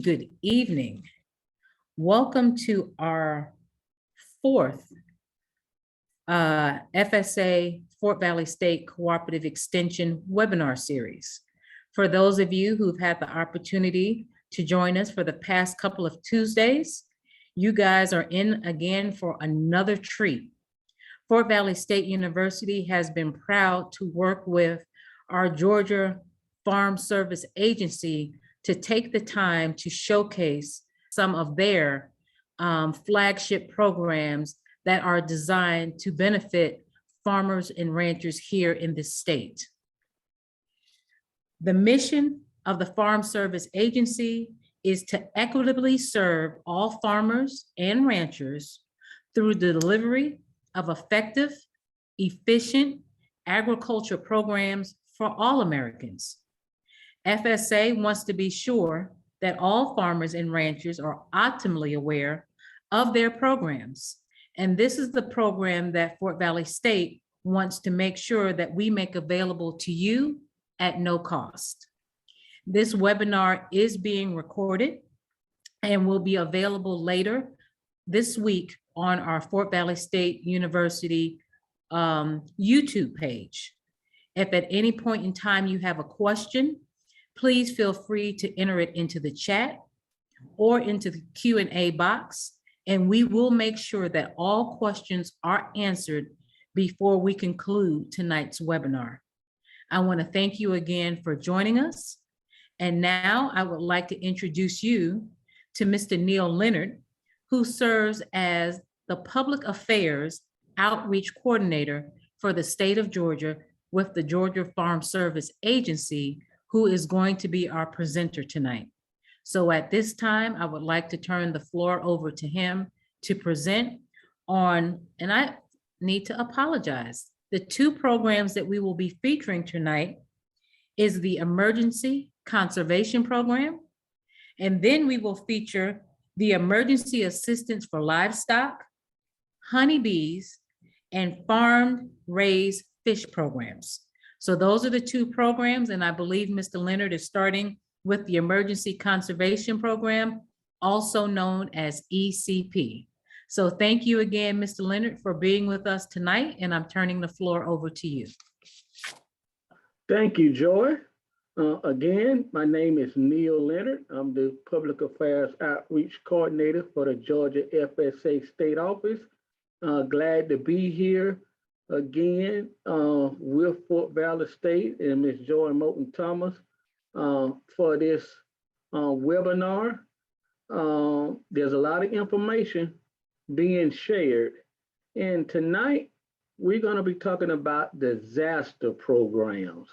Good evening. Welcome to our fourth FSA Fort Valley State Cooperative Extension webinar series. For those of you who've had the opportunity to join us for the past couple of Tuesdays, you guys are in again for another treat. Fort Valley State University has been proud to work with our Georgia Farm Service Agency to take the time to showcase some of their flagship programs that are designed to benefit farmers and ranchers here in this state. The mission of the Farm Service Agency is to equitably serve all farmers and ranchers through the delivery of effective, efficient agriculture programs for all Americans. FSA wants to be sure that all farmers and ranchers are optimally aware of their programs. And this is the program that Fort Valley State wants to make sure that we make available to you at no cost. This webinar is being recorded and will be available later this week on our Fort Valley State University YouTube page. If at any point in time you have a question, please feel free to enter it into the chat or into the Q&A box, and we will make sure that all questions are answered before we conclude tonight's webinar. I want to thank you again for joining us. And now I would like to introduce you to Mr. Neil Leonard, who serves as the Public Affairs Outreach Coordinator for the state of Georgia with the Georgia Farm Service Agency, who is going to be our presenter tonight. So at this time, I would like to turn the floor over to him to present on, and I need to apologize, the two programs that we will be featuring tonight is the Emergency Conservation Program, and then we will feature the Emergency Assistance for Livestock, Honeybees, and Farm-Raised Fish programs. So those are the two programs, and I believe Mr. Leonard is starting with the Emergency Conservation Program, also known as ECP. So thank you again, Mr. Leonard, for being with us tonight, and I'm turning the floor over to you. Thank you, Joy. Again, my name is Neil Leonard. I'm the Public Affairs Outreach Coordinator for the Georgia FSA State Office. Glad to be here again with Fort Valley State and Ms. Joy Moulton Thomas for this webinar. There's a lot of information being shared. And tonight, we're going to be talking about disaster programs.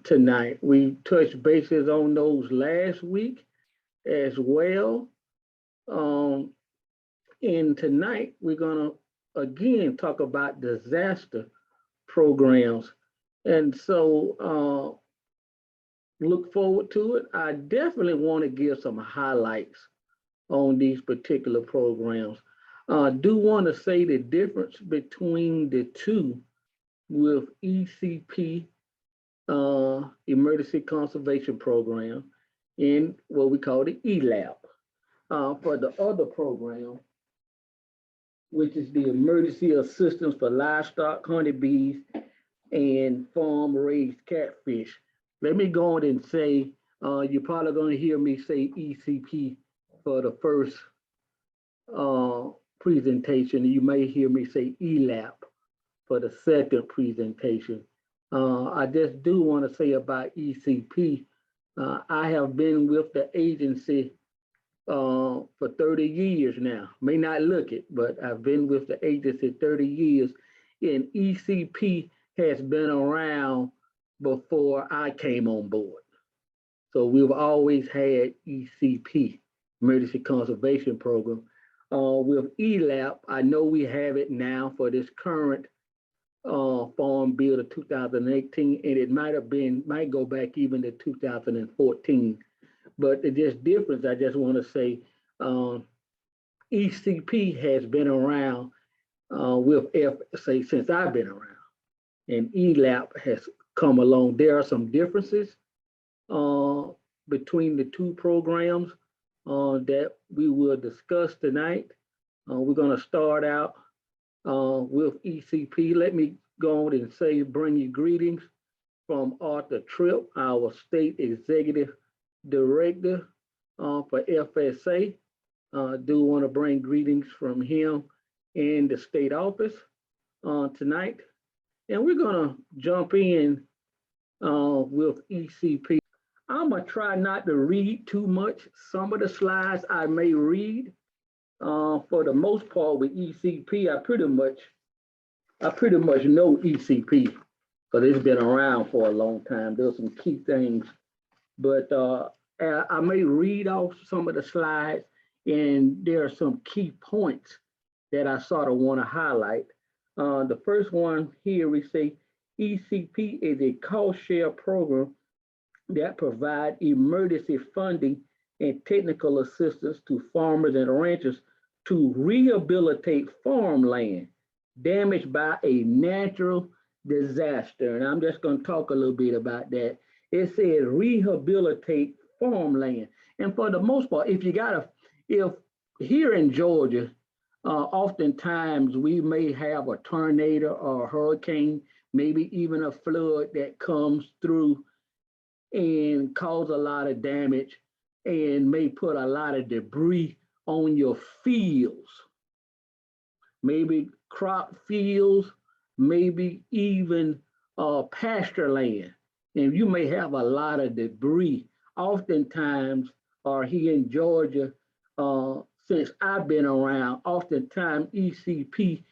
Tonight, we touched bases on those last week as well. And tonight, we're going to again talk about disaster programs. And so look forward to it. I definitely want to give some highlights on these particular programs. Do want to say the difference between the two with ECP, Emergency Conservation Program, and what we call the ELAP. For the other program, which is the Emergency Assistance for Livestock, Honeybees, and Farm-Raised Catfish. Let me go on and say, you're probably going to hear me say ECP for the first presentation. You may hear me say ELAP for the second presentation. I just do want to say about ECP, I have been with the agency for 30 years now. May not look it, but I've been with the agency 30 years, and ECP has been around before I came on board. So we've always had ECP, Emergency Conservation Program. With ELAP, I know we have it now for this current Farm Bill of 2018, and it might go back even to 2014. But the just difference, I just want to say, ECP has been around with FSA since I've been around, and ELAP has come along. There are some differences between the two programs that we will discuss tonight. We're going to start out with ECP. Let me go on and say, bring you greetings from Arthur Tripp, our State Executive Director for FSA. Do want to bring greetings from him in the state office tonight. And we're going to jump in with ECP. I'm going to try not to read too much. Some of the slides I may read. For the most part with ECP, I pretty much know ECP because it's been around for a long time. There's some key things, but I may read off some of the slides, and there are some key points that I sort of want to highlight. The first one here, we say ECP is a cost share program that provides emergency funding and technical assistance to farmers and ranchers to rehabilitate farmland damaged by a natural disaster. And I'm just going to talk a little bit about that. It says rehabilitate farmland. And for the most part, if here in Georgia, oftentimes we may have a tornado or a hurricane, maybe even a flood that comes through and cause a lot of damage and may put a lot of debris on your fields, maybe crop fields, maybe even pasture land. And you may have a lot of debris. Oftentimes, or here in Georgia, since I've been around, oftentimes ECP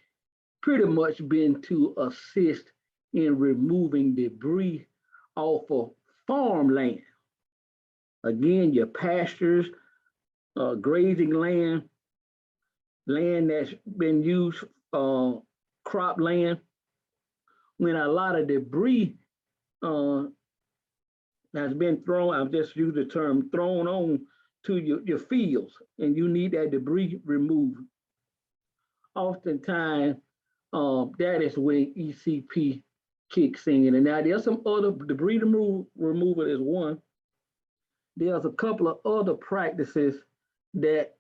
pretty much been to assist in removing debris off of farmland. Again, your pastures, grazing land, land that's been used, crop land. When a lot of debris has been thrown, I've just used the term thrown on to your fields, and you need that debris removed. Oftentimes, that is when ECP kicks in. And now there's some other debris removal is one. There's a couple of other practices that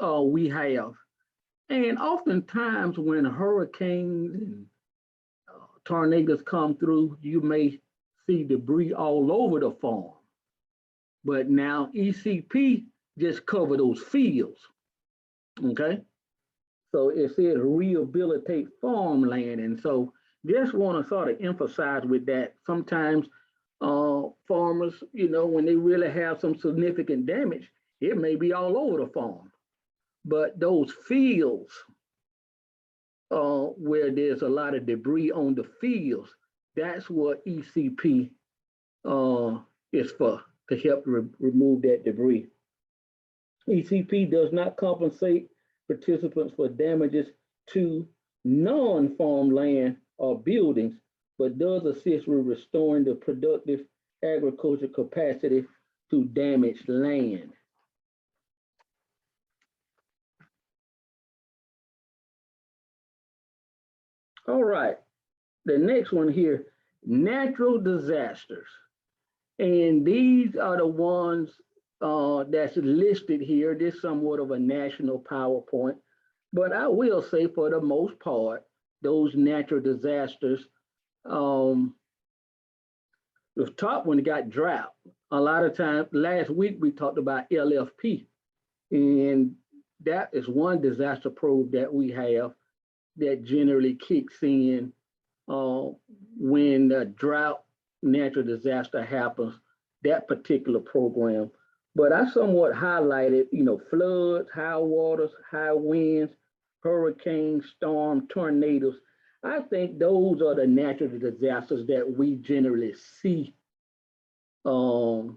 we have. And oftentimes when hurricanes and tornadoes come through, you may see debris all over the farm. But now ECP just cover those fields, okay? So it says rehabilitate farmland. And so just want to sort of emphasize with that, sometimes farmers, when they really have some significant damage, it may be all over the farm. But those fields where there's a lot of debris on the fields, that's what ECP is for, to help remove that debris. ECP does not compensate participants for damages to non-farm land or buildings, but does assist with restoring the productive agriculture capacity to damaged land. All right, the next one here, natural disasters. And these are the ones that's listed here. This is somewhat of a national PowerPoint, but I will say for the most part, those natural disasters, the top one got drought. A lot of times, last week we talked about LFP, and that is one disaster probe that we have that generally kicks in when the drought natural disaster happens, that particular program. But I somewhat highlighted, floods, high waters, high winds, hurricanes, storm, tornadoes. I think those are the natural disasters that we generally see here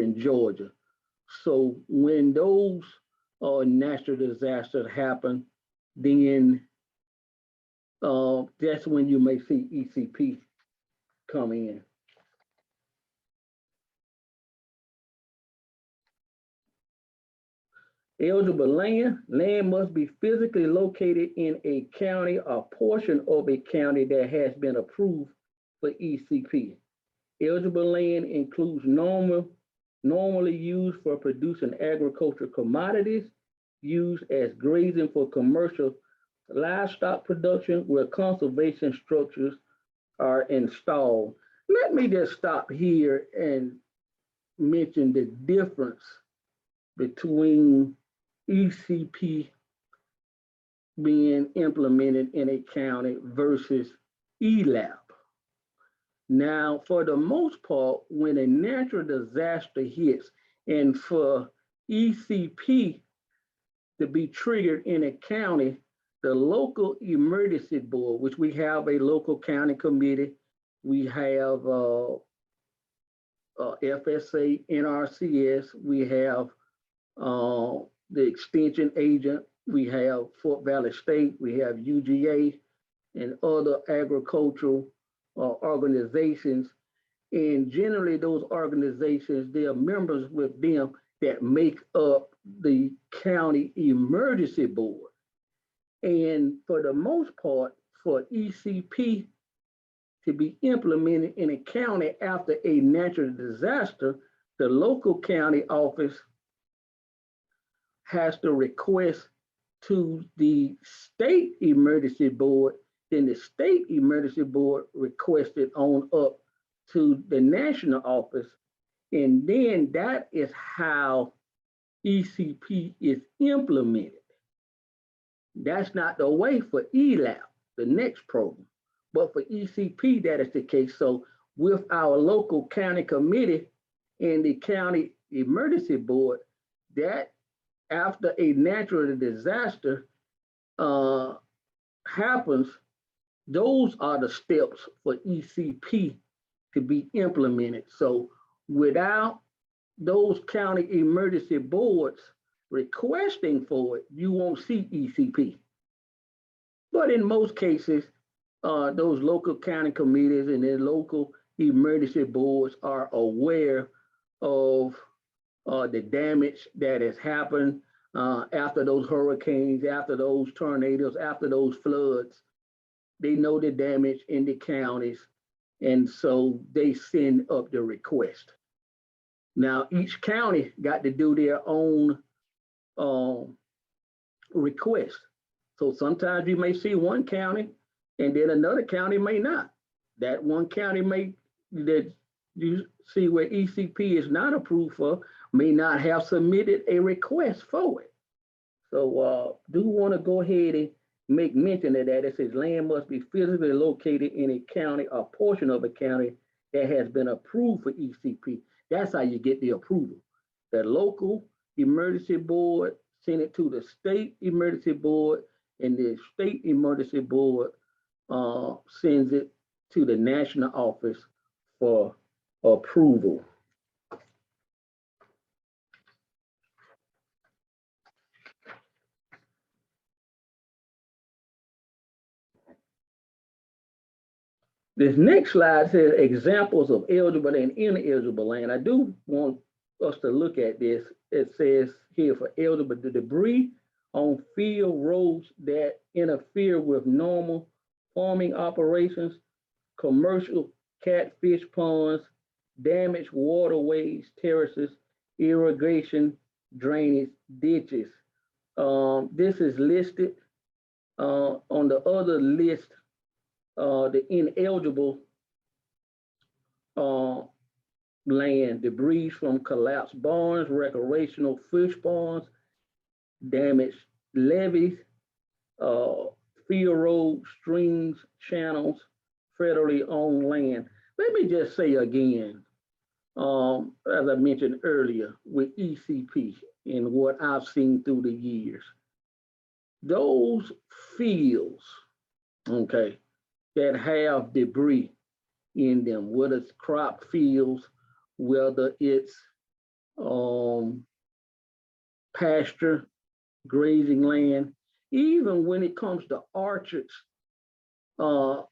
in Georgia. So when those natural disasters happen, then that's when you may see ECP come in. Eligible land must be physically located in a county or portion of a county that has been approved for ECP. Eligible land includes normally used for producing agricultural commodities, used as grazing for commercial livestock production, where conservation structures are installed. Let me just stop here and mention the difference between ECP being implemented in a county versus ELAP. Now, for the most part, when a natural disaster hits, and for ECP to be triggered in a county, the local emergency board, which we have a local county committee, we have FSA, NRCS, we have the extension agent, we have Fort Valley State, we have UGA and other agricultural organizations. And generally those organizations, there are members with them that make up the county emergency board. And for the most part, for ECP to be implemented in a county after a natural disaster, the local county office has to request to the state emergency board, then the state emergency board requested on up to the national office. And then that is how ECP is implemented. That's not the way for ELAP, the next program. But for ECP, that is the case. So with our local county committee and the county emergency board, that after a natural disaster happens, those are the steps for ECP to be implemented. So without those county emergency boards requesting for it, you won't see ECP. But in most cases, those local county committees and their local emergency boards are aware of the damage that has happened after those hurricanes, after those tornadoes, after those floods. They know the damage in the counties, and so they send up the request. Now, each county got to do their own request. So sometimes you may see one county and then another county may not. That one county that you see where ECP is not approved for may not have submitted a request for it. So do want to go ahead and make mention of that. It says land must be physically located in a county or portion of a county that has been approved for ECP. That's how you get the approval. The local emergency board send it to the state emergency board, and the state emergency board sends it to the national office for approval. This next slide says examples of eligible and ineligible land. I do want us to look at this. It says here for eligible, the debris on field roads that interfere with normal farming operations, commercial catfish ponds, damaged waterways, terraces, irrigation, drainage, ditches. This is listed on the other list. The ineligible land, debris from collapsed barns, recreational fish ponds, damaged levees, field roads, streams, channels, federally owned land. Let me just say again, as I mentioned earlier with ECP and what I've seen through the years, those fields, okay, that have debris in them, whether it's crop fields, whether it's pasture, grazing land, even when it comes to orchards or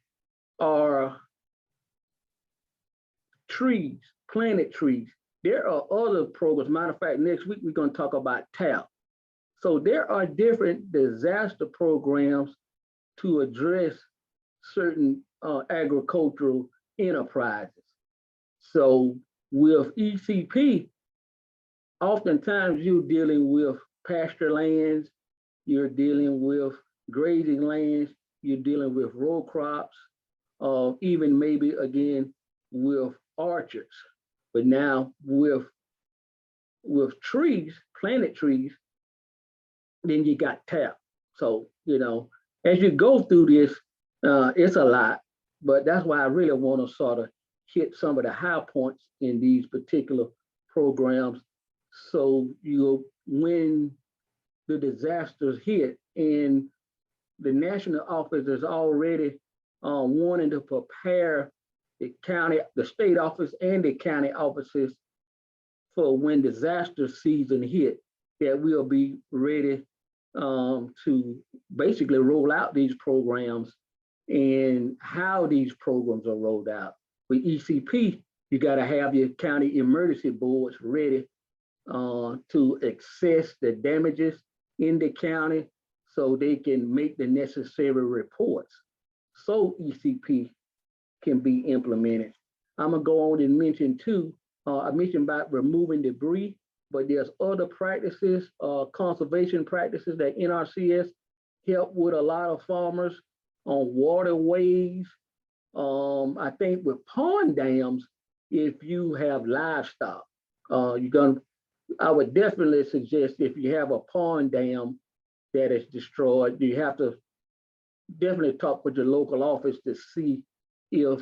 trees, planted trees. There are other programs. Matter of fact, next week we're going to talk about TAP. So there are different disaster programs to address certain agricultural enterprises. So with ECP, oftentimes you're dealing with pasture lands, you're dealing with grazing lands, you're dealing with row crops, even maybe again with orchards. But now with trees, planted trees, then you got tap. So, as you go through this, it's a lot, but that's why I really want to sort of hit some of the high points in these particular programs. So when the disasters hit and the national office is already wanting to prepare the county, the state office and the county offices for when disaster season hit, that we'll be ready to basically roll out these programs and how these programs are rolled out. With ECP, you got to have your county emergency boards ready to assess the damages in the county so they can make the necessary reports so ECP can be implemented. I'm gonna go on and mention too, I mentioned about removing debris, but there's other practices, conservation practices that NRCS help with a lot of farmers on waterways. I think with pond dams, if you have livestock, I would definitely suggest if you have a pond dam that is destroyed, you have to definitely talk with your local office to see if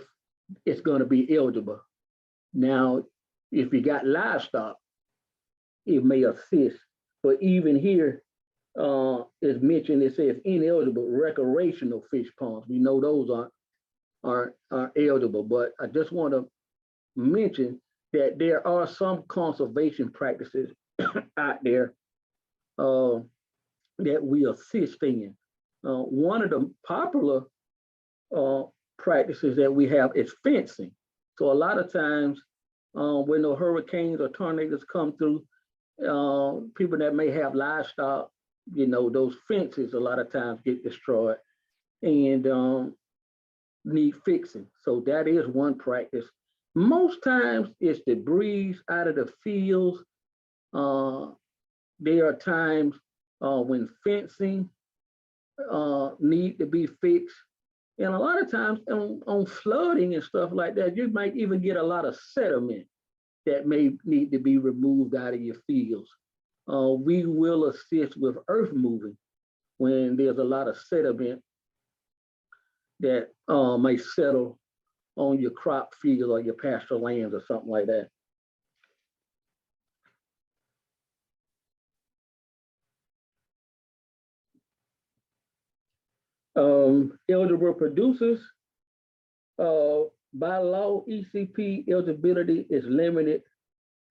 it's going to be eligible. Now, if you got livestock, it may assist, but even here, it's mentioned, it says ineligible recreational fish ponds. We know those aren't eligible, but I just want to mention that there are some conservation practices out there that we assist in. One of the popular practices that we have is fencing. So a lot of times when the hurricanes or tornadoes come through, people that may have livestock, those fences a lot of times get destroyed and need fixing. So that is one practice. Most times it's debris out of the fields. There are times when fencing need to be fixed. And a lot of times on flooding and stuff like that, you might even get a lot of sediment that may need to be removed out of your fields. We will assist with earth moving when there's a lot of sediment that may settle on your crop fields or your pasture lands or something like that. Eligible producers, by law, ECP eligibility is limited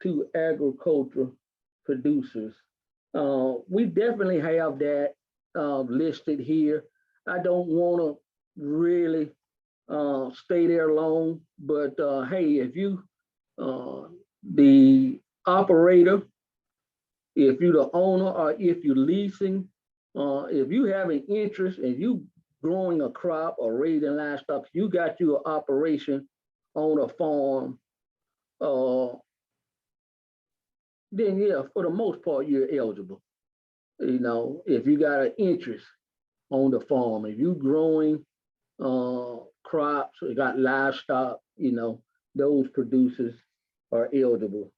to agricultural producers. We definitely have that listed here. I don't want to really stay there long, but hey, if you, the operator, if you're the owner or if you're leasing, if you have an interest and you growing a crop or raising livestock, you got your operation on a farm, then yeah, for the most part, you're eligible. If you got an interest on the farm, if you growing crops, you got livestock, those producers are eligible.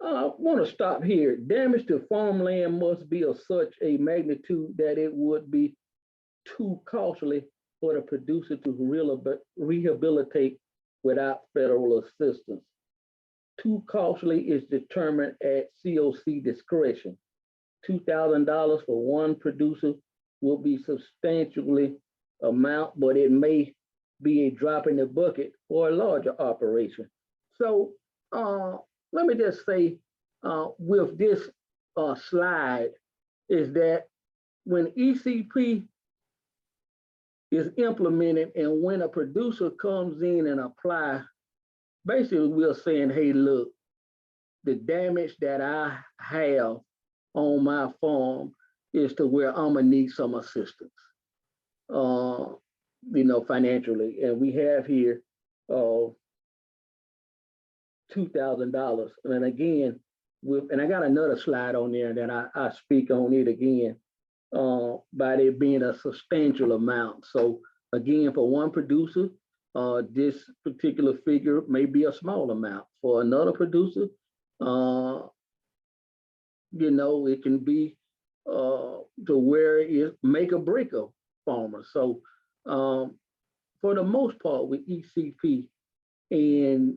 I want to stop here. Damage to farmland must be of such a magnitude that it would be too costly for the producer to rehabilitate without federal assistance. Too costly is determined at COC discretion. $2,000 for one producer will be substantially amount, but it may be a drop in the bucket for a larger operation. So let me just say with this slide is that when ECP is implemented and when a producer comes in and apply, basically we're saying, hey, look, the damage that I have on my farm, is to where I'm gonna need some assistance, you know, financially. And we have here $2,000. And again, and I got another slide on there that I speak on it again, by it being a substantial amount. So again, for one producer, this particular figure may be a small amount. For another producer, you know, it can be to where it make or break a farmer. So for the most part with ECP and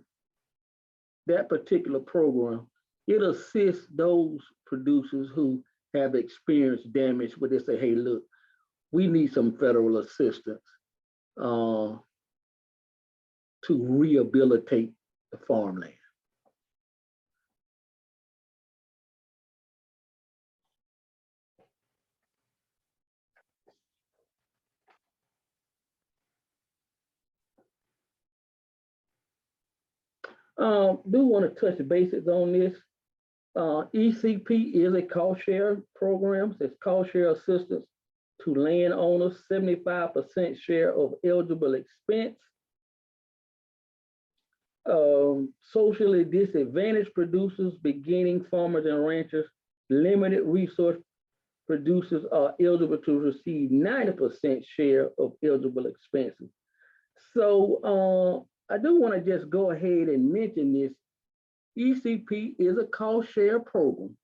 that particular program, it assists those producers who have experienced damage where they say, hey, look, we need some federal assistance to rehabilitate the farmland. Do want to touch bases on this. ECP is a cost share program. It's cost share assistance to landowners, 75% share of eligible expense. Socially disadvantaged producers, beginning farmers and ranchers, limited resource producers are eligible to receive 90% share of eligible expenses. So I do want to just go ahead and mention this. ECP is a cost share program.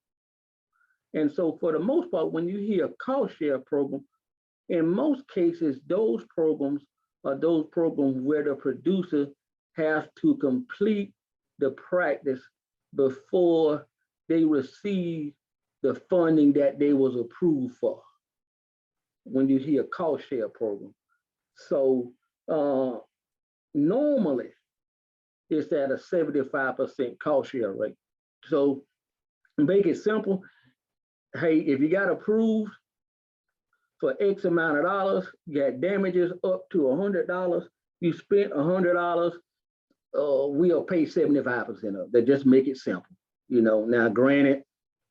And so for the most part, when you hear cost share program, in most cases, those programs are those programs where the producer has to complete the practice before they receive the funding that they was approved for. When you hear cost share program. So normally it's at a 75% cost share rate. So make it simple. Hey, if you got approved for X amount of dollars, you got damages up to $100, you spent $100, we'll pay 75% of that. Just make it simple. You know, now granted,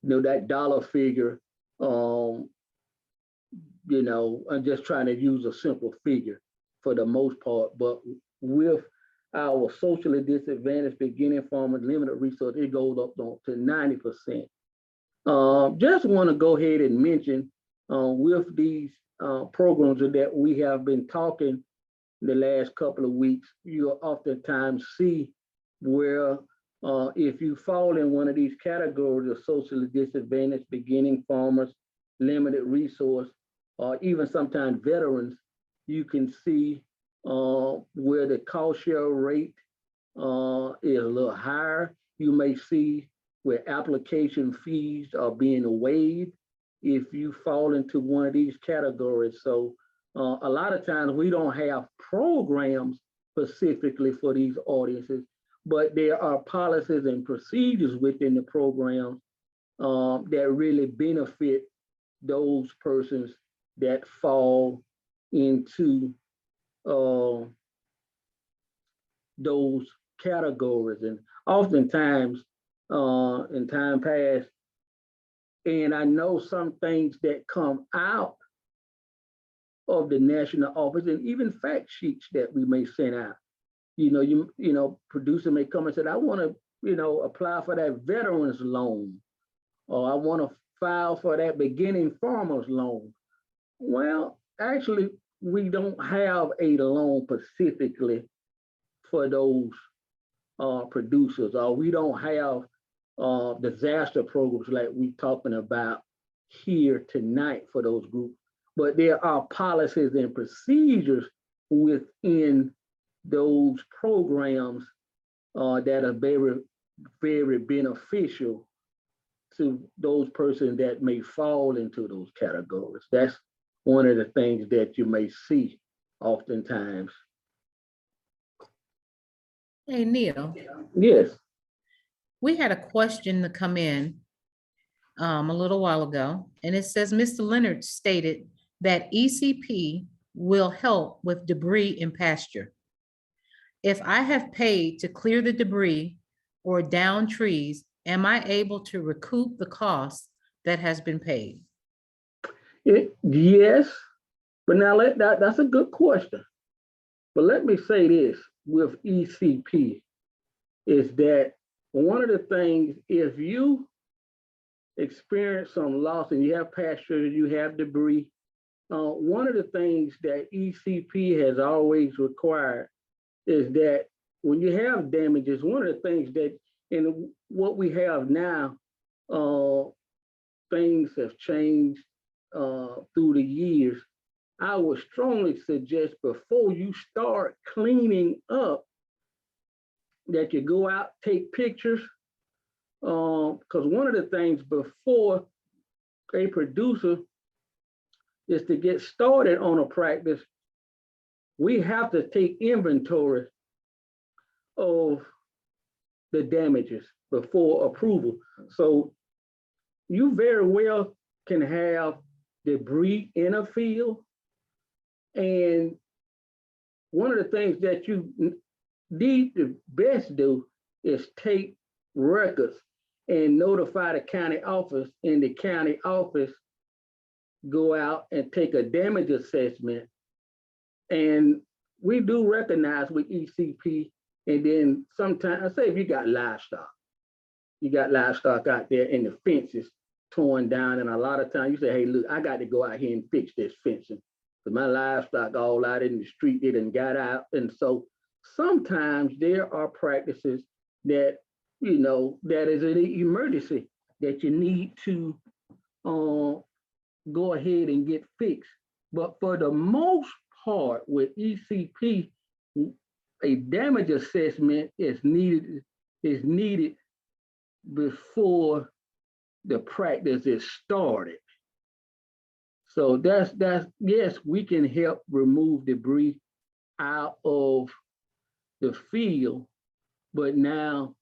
you know, that dollar figure, you know, I'm just trying to use a simple figure for the most part, but with our socially disadvantaged beginning farmers, limited resource, it goes up to 90%. Just want to go ahead and mention with these programs that we have been talking the last couple of weeks, you'll oftentimes see where if you fall in one of these categories of socially disadvantaged, beginning farmers, limited resource, or even sometimes veterans, you can see where the cost share rate is a little higher. You may see where application fees are being waived if you fall into one of these categories. So a lot of times we don't have programs specifically for these audiences, but there are policies and procedures within the program that really benefit those persons that fall into those categories. And oftentimes in time past, and I know some things that come out of the national office and even fact sheets that we may send out. You know, producer may come and say, I want to, you know, apply for that veterans loan, or I want to file for that beginning farmers loan. Well, actually, we don't have a loan specifically for those producers, or we don't have disaster programs like we're talking about here tonight for those groups. But there are policies and procedures within those programs that are very, very beneficial to those persons that may fall into those categories. That's one of the things that you may see oftentimes. Hey, Neil. Yes. We had a question to come in a little while ago, and it says, Mr. Leonard stated that ECP will help with debris in pasture. If I have paid to clear the debris or down trees, am I able to recoup the cost that has been paid? Yes, but now that's a good question. But let me say this with ECP is that one of the things, if you experience some loss and you have pasture, you have debris, one of the things that ECP has always required is that when you have damages, one of the things that in what we have now, things have changed through the years. I would strongly suggest before you start cleaning up that you go out, take pictures, because one of the things before a producer is to get started on a practice, we have to take inventory of the damages before approval. So you very well can have debris in a field. And one of the things that you need to best do is take records and notify the county office, and the county office go out and take a damage assessment. And we do recognize with ECP, and then sometimes, say if you got livestock out there and the fence is torn down, and a lot of times you say, hey, look, I got to go out here and fix this fencing. Because my livestock all out in the street, they done got out. And so sometimes there are practices that, that is an emergency that you need to go ahead and get fixed. But for the most part with ECP, a damage assessment is needed before the practice is started. So that's yes, we can help remove debris out of the field, but now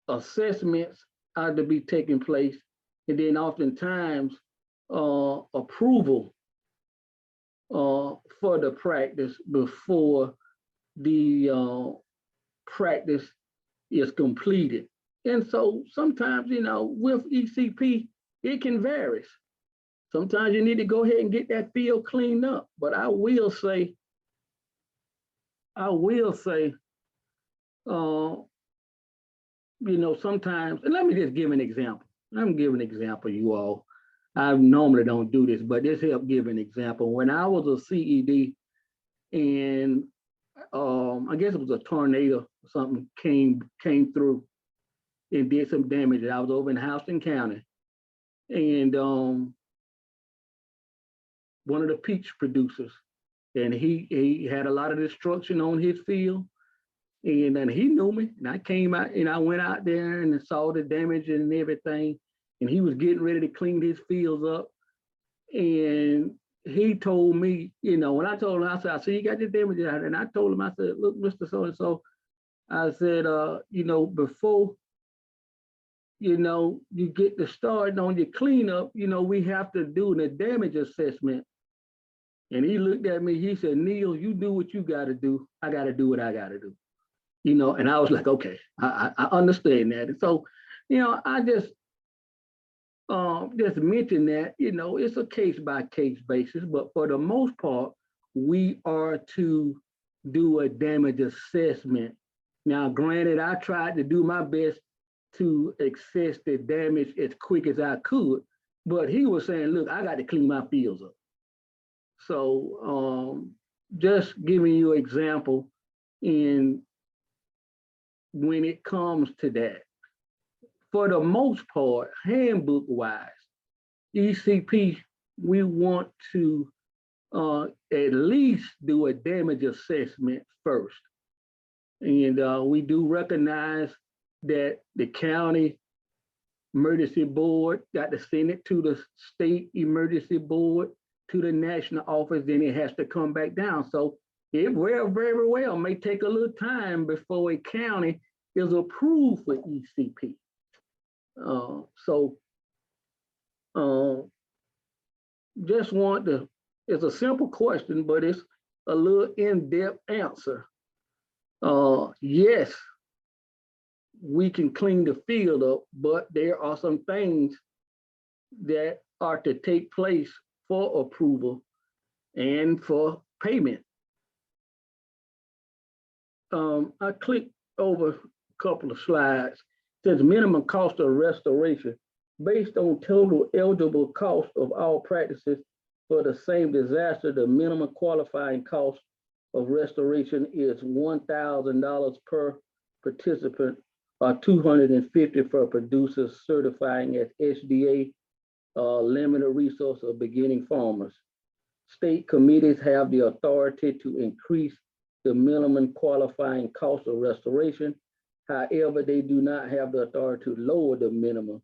assessments are to be taking place, and then oftentimes approval for the practice before the practice is completed. And so sometimes, with ECP, it can vary. Sometimes you need to go ahead and get that field cleaned up. But I will say, sometimes, and let me just give an example. I'm giving an example, you all. I normally don't do this, but this helped give an example. When I was a CED, and I guess it was a tornado or something came through and did some damage. I was over in Houston County, and one of the peach producers, and he had a lot of destruction on his field, and then he knew me, and I came out and I went out there and saw the damage and everything, and he was getting ready to clean his fields up, and he told me, when I told him, I said, I see you got this damage out, and I told him, I said, look, Mr. So-and-so, I said, before, you get to start on your cleanup, we have to do a damage assessment. And he looked at me, he said, Neil, you do what you got to do. I got to do what I got to do. And I was like, okay, I understand that. And so, I just mention that, it's a case by case basis, but for the most part, we are to do a damage assessment. Now, granted, I tried to do my best to assess the damage as quick as I could, but he was saying, look, I got to clean my fields up. So just giving you an example in when it comes to that. For the most part, handbook wise, ECP, we want to at least do a damage assessment first. And we do recognize that the county emergency board got to send it to the state emergency board, to the national office, then it has to come back down. So it very well may take a little time before a county is approved for ECP. Just want to, it's a simple question, but it's a little in-depth answer. Yes, we can clean the field up, but there are some things that are to take place for approval and for payment. I clicked over a couple of slides. It says minimum cost of restoration based on total eligible cost of all practices for the same disaster. The minimum qualifying cost of restoration is $1,000 per participant, or $250 for producers certifying as SDA, limited resource or beginning farmers. State committees have the authority to increase the minimum qualifying cost of restoration. However, they do not have the authority to lower the minimum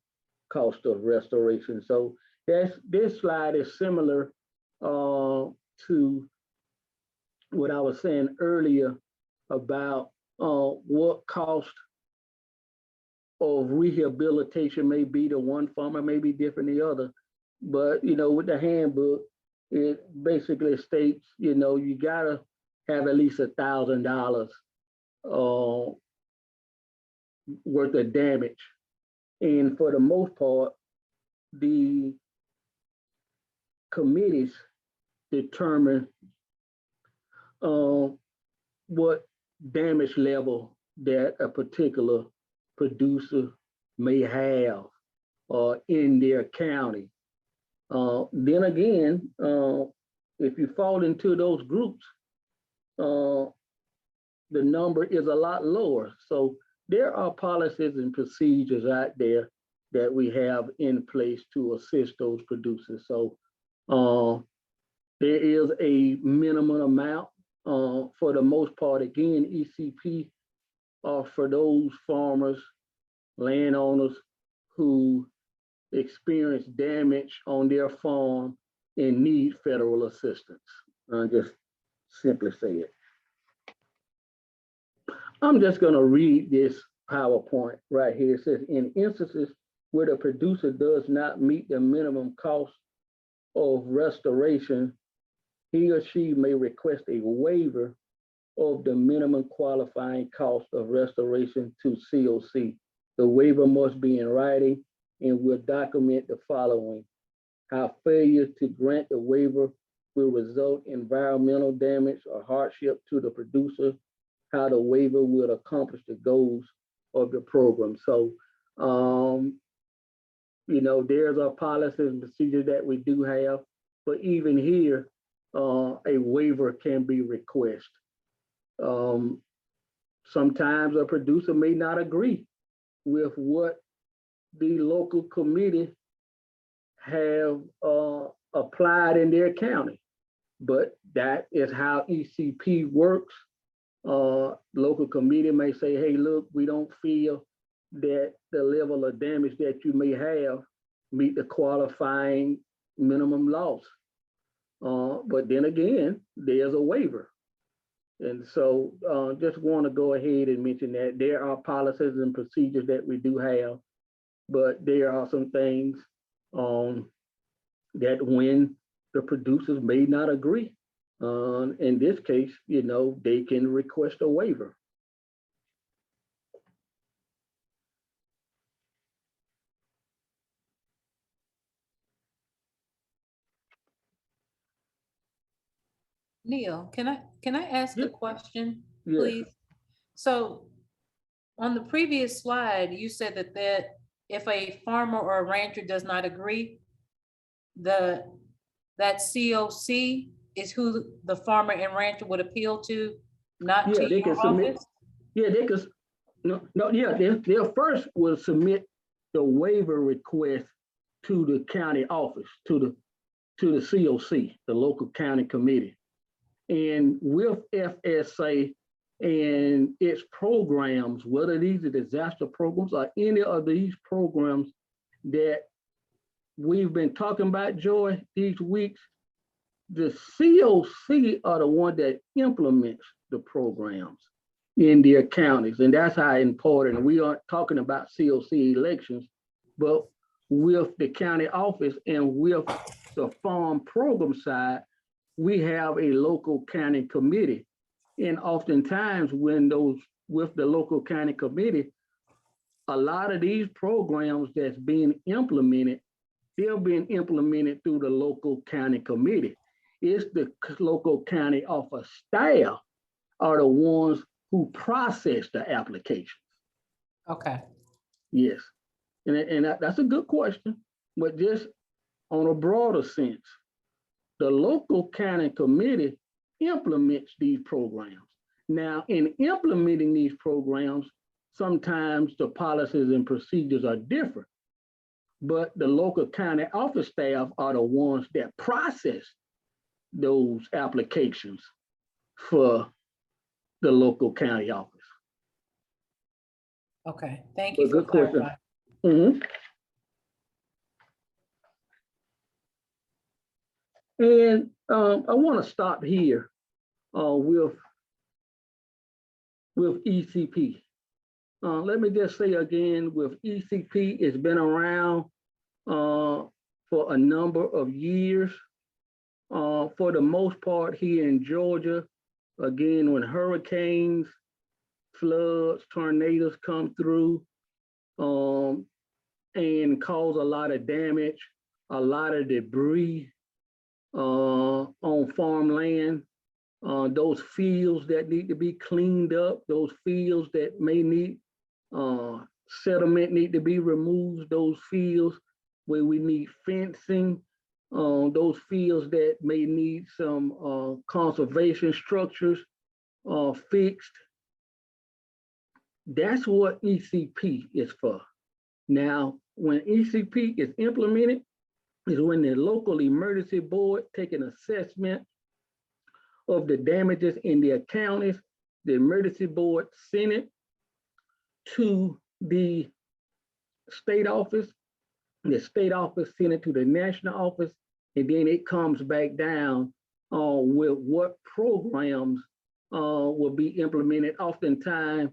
cost of restoration. So this slide is similar to what I was saying earlier about what cost of rehabilitation may be to one farmer, may be different than the other. But, you know, with the handbook, it basically states, you know, you gotta have at least $1,000 worth of damage. And for the most part, the committees determine what damage level that a particular producer may have in their county. Then again, if you fall into those groups, the number is a lot lower. So there are policies and procedures out there that we have in place to assist those producers. So there is a minimum amount. For the most part, again, ECP are for those farmers, landowners who experience damage on their farm and need federal assistance. Just simply say it. I'm just going to read this PowerPoint right here. It says, in instances where the producer does not meet the minimum cost of restoration, he or she may request a waiver of the minimum qualifying cost of restoration to COC. The waiver must be in writing and will document the following: how failure to grant the waiver will result in environmental damage or hardship to the producer, how the waiver will accomplish the goals of the program. So, you know, there's our policies and procedures that we do have, but even here, a waiver can be requested. Sometimes a producer may not agree with what the local committee have applied in their county, but that is how ECP works. Local committee may say, hey, look, we don't feel that the level of damage that you may have meet the qualifying minimum loss. But then again, there's a waiver. And so just want to go ahead and mention that there are policies and procedures that we do have, but there are some things that when the producers may not agree, in this case, you know, they can request a waiver. Neil, can I ask a question, Yes. please? So on the previous slide, you said that if a farmer or a rancher does not agree, that COC is who the farmer and rancher would appeal to, not to they your can submit. office? Yeah, they can. They'll first will submit the waiver request to the county office, to the COC, the local county committee. And with FSA and its programs, whether these are disaster programs or any of these programs that we've been talking about, Joy, these weeks, the COC are the one that implements the programs in their counties. And that's how important. We aren't talking about COC elections, but with the county office and with the farm program side, we have a local county committee. And oftentimes when with the local county committee, a lot of these programs that's being implemented they're being implemented through the local county committee. It's the local county office staff are the ones who process the applications. Okay. Yes, and that's a good question, but just on a broader sense, the local county committee implements these programs. Now, in implementing these programs, sometimes the policies and procedures are different, but the local county office staff are the ones that process those applications for the local county office. Okay, thank you for Good question. clarifying. And I want to stop here with ECP. Let me just say again, with ECP, it's been around for a number of years. For the most part here in Georgia, again, when hurricanes, floods, tornadoes come through and cause a lot of damage, a lot of debris on farmland, those fields that need to be cleaned up, those fields that may need settlement need to be removed, those fields where we need fencing, those fields that may need some conservation structures fixed. That's what ECP is for. Now, when ECP is implemented, is when the local emergency board take an assessment of the damages in their counties. The emergency board send it to the state office. The state office send it to the national office, and then it comes back down with what programs will be implemented. Oftentimes,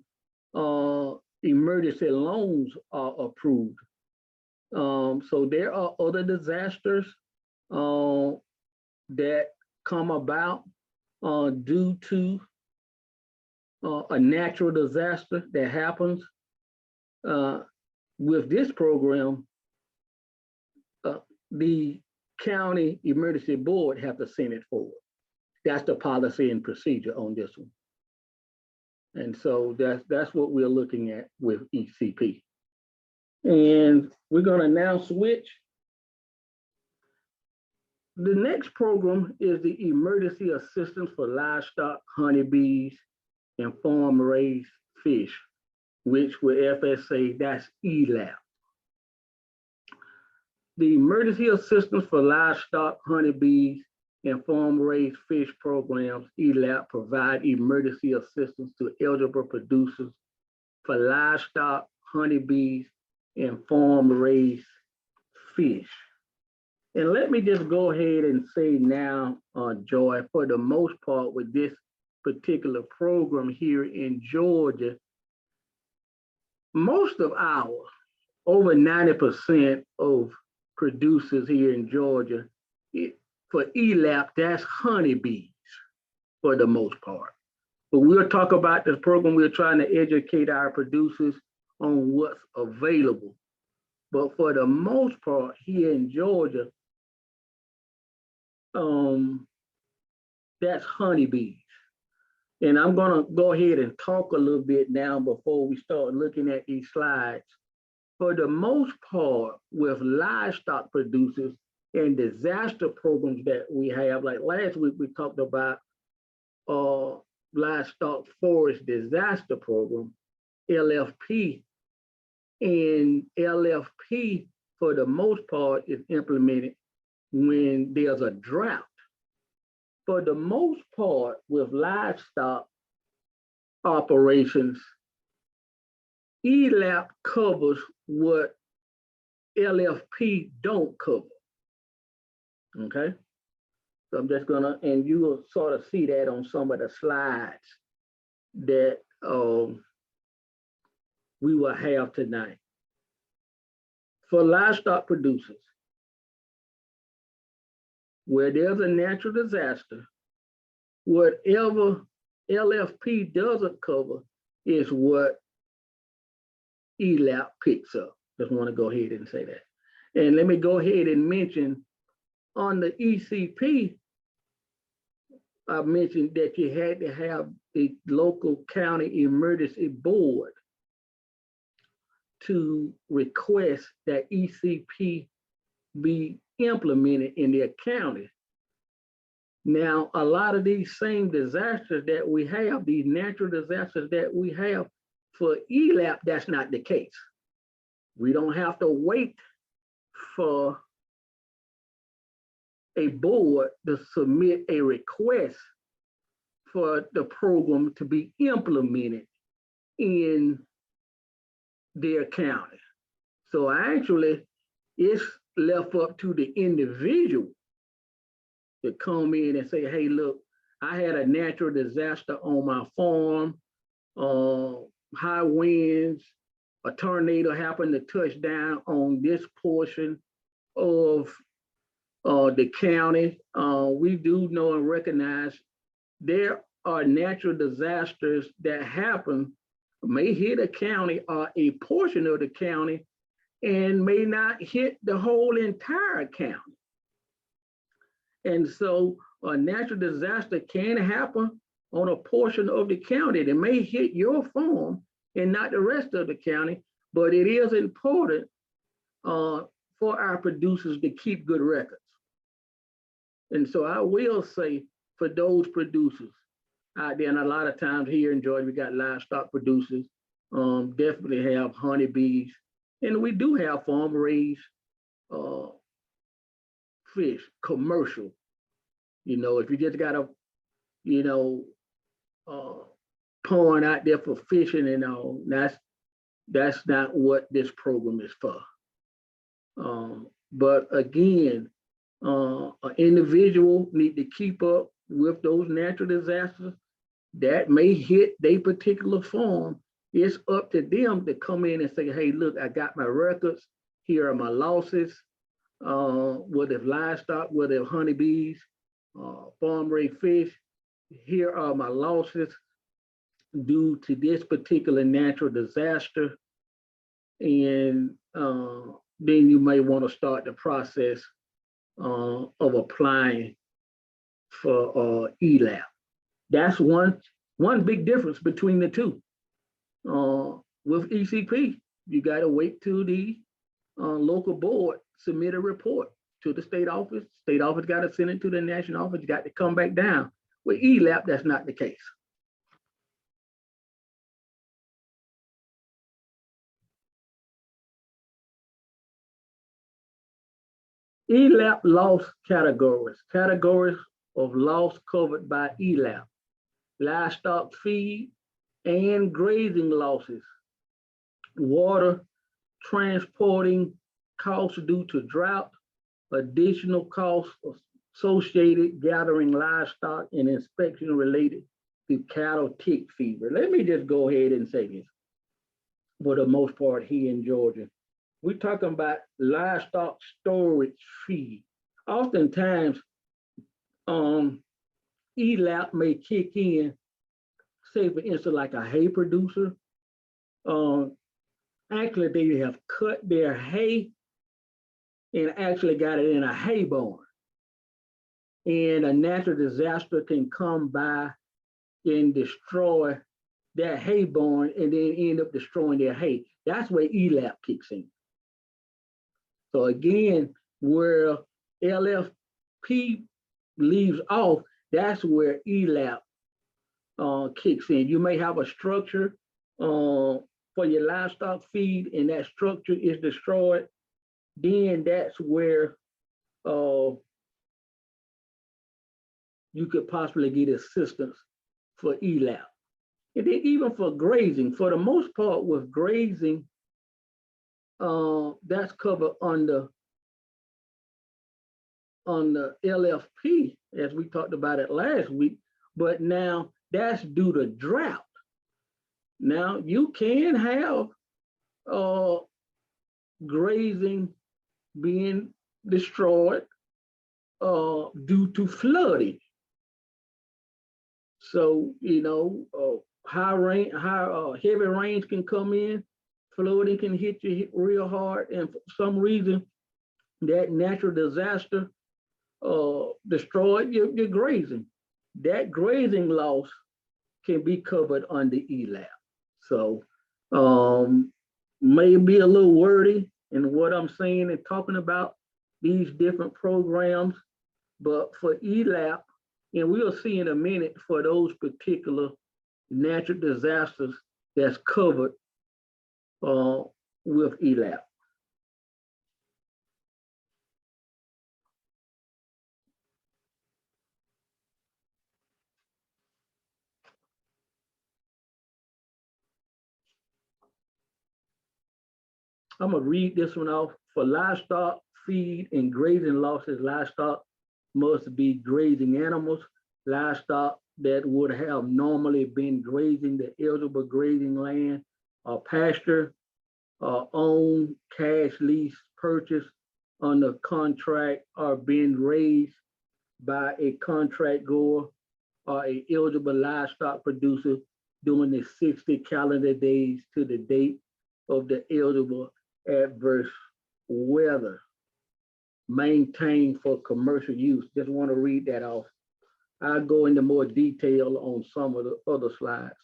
emergency loans are approved. So there are other disasters that come about due to a natural disaster that happens. With this program, the county emergency board have to send it forward. That's the policy and procedure on this one. And so that's what we're looking at with ECP. And we're going to now switch. The next program is the Emergency Assistance for Livestock, Honeybees, and Farm-Raised Fish, which with FSA, that's ELAP. The Emergency Assistance for Livestock, Honeybees, and Farm-Raised Fish programs, ELAP, provide emergency assistance to eligible producers for livestock, honeybees, and farm-raised fish. And let me just go ahead and say now, Joy, for the most part with this particular program here in Georgia, most of our, over 90% of producers here in Georgia, for ELAP, that's honeybees for the most part. But we'll talk about this program. We're trying to educate our producers on what's available. But for the most part here in Georgia, that's honeybees. And I'm gonna go ahead and talk a little bit now before we start looking at these slides. For the most part with livestock producers and disaster programs that we have, like last week we talked about livestock forest disaster program, LFP. And LFP for the most part is implemented when there's a drought. For the most part with livestock operations, ELAP covers what LFP don't cover, okay? So I'm just gonna, and you will sort of see that on some of the slides that we will have tonight. For livestock producers, where there's a natural disaster, whatever LFP doesn't cover is what ELAP picks up. Just want to go ahead and say that. And let me go ahead and mention on the ECP, I mentioned that you had to have the local county emergency board to request that ECP be implemented in their county. Now, a lot of these same disasters that we have, these natural disasters that we have for ELAP, that's not the case. We don't have to wait for a board to submit a request for the program to be implemented in their county. So actually, it's left up to the individual to come in and say, hey, look, I had a natural disaster on my farm, high winds, a tornado happened to touch down on this portion of the county. We do know and recognize there are natural disasters that happen, may hit a county or a portion of the county and may not hit the whole entire county. And so a natural disaster can happen on a portion of the county that may hit your farm and not the rest of the county, but it is important for our producers to keep good records. And so I will say for those producers out there, and a lot of times here in Georgia, we got livestock producers, definitely have honeybees, and we do have farm raised fish, commercial. You know, if you just got a, you know, pond out there for fishing and all, that's not what this program is for. But again, an individual need to keep up with those natural disasters that may hit their particular farm. It's up to them to come in and say, hey, look, I got my records. Here are my losses, whether it's livestock, whether it's honeybees, farm raised fish. Here are my losses due to this particular natural disaster. And then you may want to start the process of applying for ELAP. That's one big difference between the two. With ECP, you got to wait till the local board submit a report to the state office. State office got to send it to the national office. You got to come back down. With ELAP, that's not the case. ELAP loss categories of loss covered by ELAP: livestock feed and grazing losses, water, transporting costs due to drought, additional costs associated gathering livestock, and inspection related to cattle tick fever. Let me just go ahead and say this. For the most part here in Georgia, we're talking about livestock storage feed. Oftentimes, ELAP may kick in, say for instance, like a hay producer. Actually, they have cut their hay and actually got it in a hay barn. And a natural disaster can come by and destroy that hay barn and then end up destroying their hay. That's where ELAP kicks in. So again, where LFP leaves off, that's where ELAP kicks in. You may have a structure for your livestock feed and that structure is destroyed. Then that's where you could possibly get assistance for ELAP. And then even for grazing, for the most part with grazing, that's covered under LFP, as we talked about it last week, but now that's due to drought. Now you can have grazing being destroyed due to flooding. So, you know, heavy rains can come in, flooding can hit you real hard, and for some reason that natural disaster destroyed your grazing. That grazing loss can be covered under ELAP. So maybe a little wordy in what I'm saying and talking about these different programs, but for ELAP, and we'll see in a minute for those particular natural disasters that's covered with ELAP. I'm gonna read this one off. For livestock, feed, and grazing losses, livestock must be grazing animals. Livestock that would have normally been grazing the eligible grazing land or pasture, owned, cash lease, purchase under contract, or being raised by a contract grower or a eligible livestock producer during the 60 calendar days to the date of the eligible adverse weather maintained for commercial use. Just want to read that off. I'll go into more detail on some of the other slides.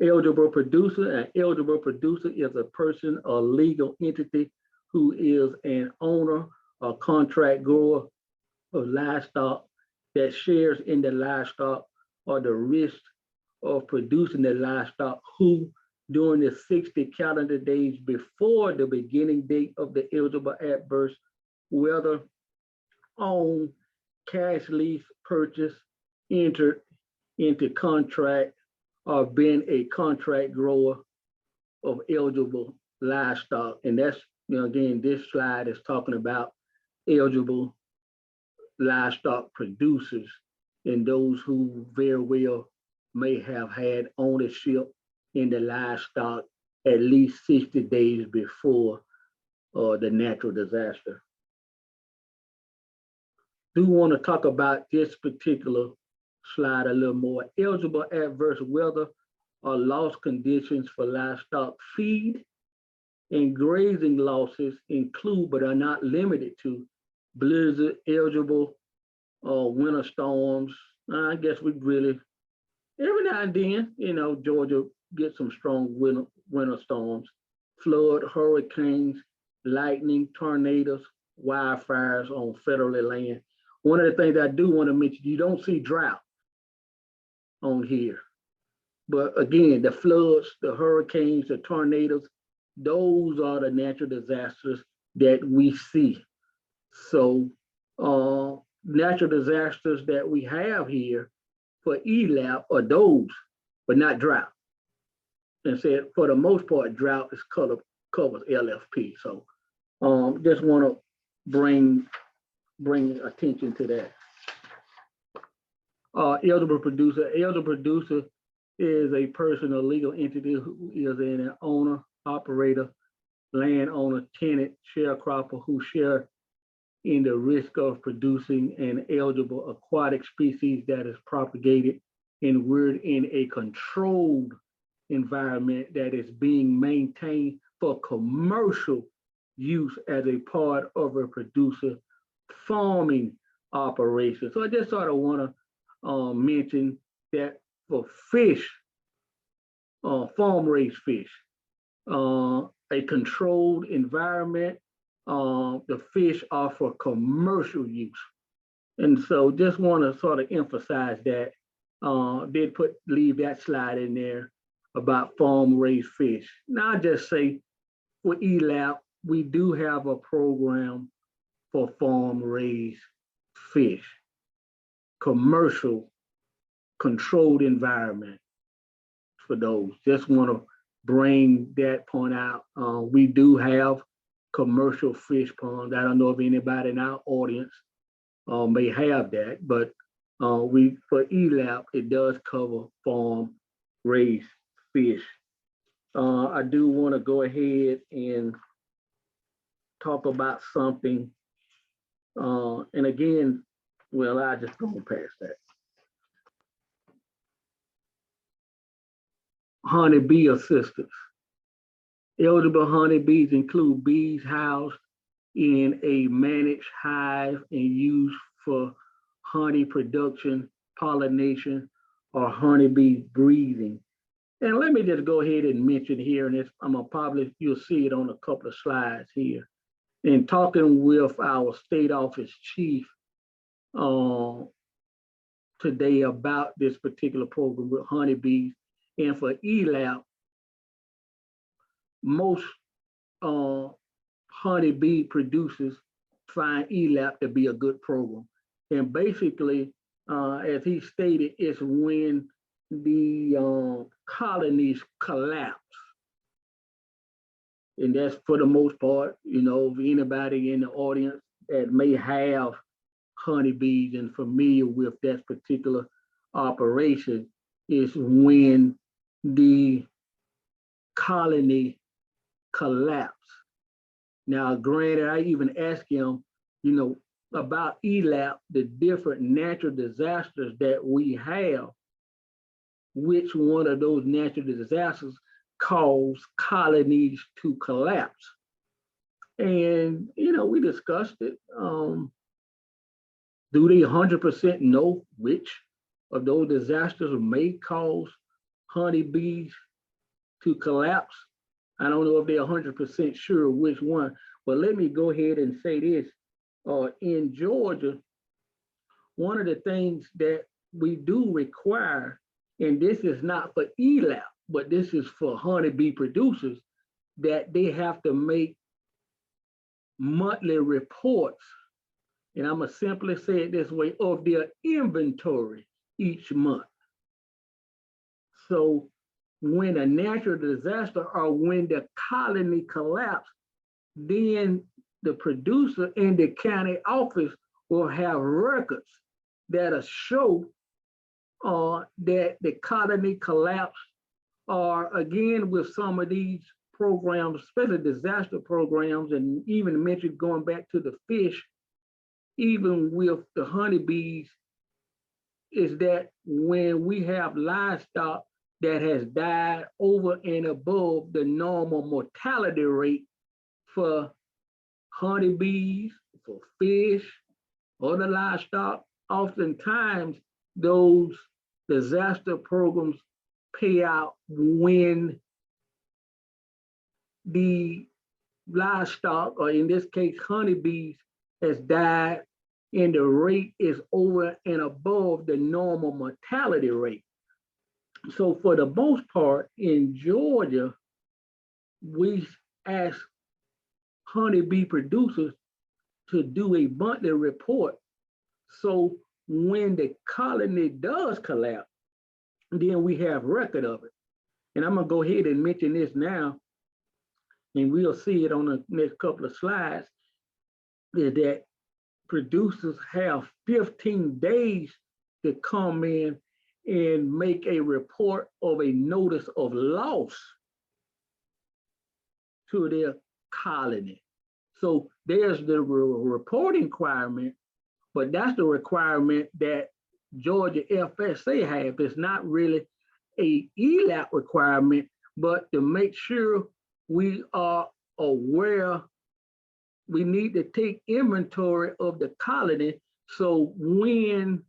Eligible producer. An eligible producer is a person or legal entity who is an owner or contract grower of livestock that shares in the livestock or the risk of producing the livestock, who during the 60 calendar days before the beginning date of the eligible adverse weather, own, cash lease, purchase, entered into contract, or been a contract grower of eligible livestock. And that's, again, this slide is talking about eligible livestock producers and those who very well may have had ownership in the livestock at least 60 days before the natural disaster. Do want to talk about this particular slide a little more. Eligible adverse weather or loss conditions for livestock feed and grazing losses include, but are not limited to, blizzard, eligible winter storms. I guess we really, every now and then, Georgia gets some strong winter storms, flood, hurricanes, lightning, tornadoes, wildfires on federal land. One of the things I do want to mention, you don't see drought on here. But again, the floods, the hurricanes, the tornadoes, those are the natural disasters that we see. So natural disasters that we have here for ELAP are those, but not drought. And said for the most part, drought is covers LFP. So just want to bring attention to that. Eligible producer. Eligible producer is a person or legal entity who is an owner, operator, landowner, tenant, sharecropper who share in the risk of producing an eligible aquatic species that is propagated and reared in a controlled environment that is being maintained for commercial use as a part of a producer farming operation. So I just sort of want to mention that for fish, farm-raised fish, a controlled environment, the fish are for commercial use. And so just want to sort of emphasize that, leave that slide in there about farm-raised fish. Now I just say for ELAP, we do have a program for farm-raised fish, commercial controlled environment for those. Just want to bring that point out. We do have commercial fish ponds. I don't know if anybody in our audience may have that, but for ELAP, it does cover farm-raised fish. I do want to go ahead and talk about something. And again, well, I just go past that. Honeybee assistance. Eligible honeybees include bees housed in a managed hive and used for honey production, pollination, or honeybee breeding. And let me just go ahead and mention here, and you'll see it on a couple of slides here. In talking with our state office chief today about this particular program with honeybees, and for ELAP, most honeybee producers find ELAP to be a good program. And basically, as he stated, it's when the colonies collapse. And that's for the most part, if anybody in the audience that may have honeybees and familiar with that particular operation, is when the colony collapse. Now, granted, I even asked him, about ELAP, the different natural disasters that we have, which one of those natural disasters cause colonies to collapse. And, we discussed it. Do they 100% know which of those disasters may cause honeybees to collapse? I don't know if they're 100% sure which one, but let me go ahead and say this. In Georgia, one of the things that we do require, and this is not for ELAP, but this is for honeybee producers, that they have to make monthly reports, and I'm gonna simply say it this way, of their inventory each month. So when a natural disaster or when the colony collapse, then the producer in the county office will have records that'll show that the colony collapsed, or again, with some of these programs, especially disaster programs, and even mentioned going back to the fish, even with the honeybees, is that when we have livestock that has died over and above the normal mortality rate for honeybees, for fish, other livestock, oftentimes those disaster programs pay out when the livestock, or in this case, honeybees, has died and the rate is over and above the normal mortality rate. So for the most part, in Georgia, we ask honeybee producers to do a monthly report. So when the colony does collapse, then we have record of it. And I'm gonna go ahead and mention this now, and we'll see it on the next couple of slides, is that producers have 15 days to come in and make a report of a notice of loss to their colony. So there's the reporting requirement, but that's the requirement that Georgia FSA have. It's not really a ELAP requirement, but to make sure we are aware, we need to take inventory of the colony. So when